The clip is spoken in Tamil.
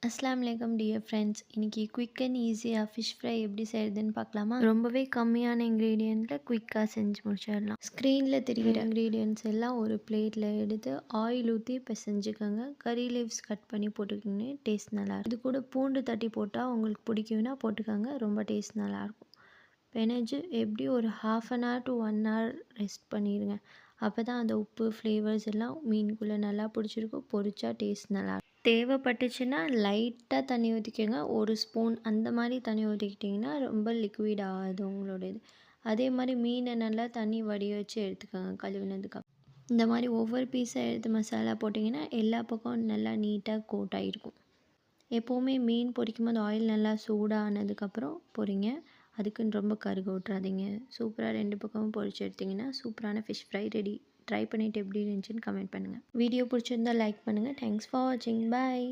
அஸ்ஸலாமு அலைக்கும் டியர் ஃப்ரெண்ட்ஸ். இன்றைக்கி குயிக் அண்ட் ஈஸியாக ஃபிஷ் ஃப்ரை எப்படி செய்கிறதுன்னு பார்க்கலாமா? ரொம்பவே கம்மியான இன்க்ரீடியண்ட்டில் குயிக்காக செஞ்சு முடிச்சிடலாம். ஸ்க்ரீனில் தெரிகிற இன்க்ரீடியன்ட்ஸ் எல்லாம் ஒரு பிளேட்டில் எடுத்து ஆயில் ஊற்றி பிசைஞ்சுக்கோங்க. கறி லீவ்ஸ் கட் பண்ணி போட்டுக்கிங்க, டேஸ்ட் நல்லாயிருக்கும். இது கூட பூண்டு தட்டி போட்டால் உங்களுக்கு பிடிக்கும்னா போட்டுக்கோங்க, ரொம்ப டேஸ்ட் நல்லாயிருக்கும். பெனஞ்சு எப்படி ஒரு 1/2 hour to 1 hour ரெஸ்ட் பண்ணிடுங்க. அப்போ தான் அந்த உப்பு ஃப்ளேவர்ஸ் எல்லாம் மீனுக்குள்ளே நல்லா பிடிச்சிருக்கும். பொரிச்சா டேஸ்ட் நல்லாயிருக்கும். தேவைப்பட்டுச்சுன்னா லைட்டாக தண்ணி ஊற்றிக்கோங்க. 1 ஸ்பூன் அந்த மாதிரி தண்ணி ஊற்றிக்கிட்டிங்கன்னா ரொம்ப லிக்விட் ஆகாது உங்களோட இது. அதே மாதிரி மீனை நல்லா தண்ணி வடிய வச்சு எடுத்துக்கோங்க கழுவினதுக்கப்புறம். இந்த மாதிரி ஒவ்வொரு பீஸாக எடுத்து மசாலா போட்டிங்கன்னா எல்லா பக்கம் நல்லா நீட்டாக கோட் ஆகிருக்கும். எப்போவுமே மீன் பொரிக்கும் போது ஆயில் நல்லா சூடானதுக்கப்புறம் பொரிங்க. அதுக்குன்னு ரொம்ப கருக விட்றாதீங்க. சூப்பராக 2 பக்கமும் பொரிச்சு எடுத்திங்கன்னா சூப்பரான ஃபிஷ் ஃப்ரை ரெடி. ட்ரை பண்ணிவிட்டு எப்படி இருந்துச்சுன்னு கமெண்ட் பண்ணுங்கள். வீடியோ பிடிச்சிருந்தா லைக் பண்ணுங்கள். தேங்க்ஸ் ஃபார் வாட்சிங். பாய்.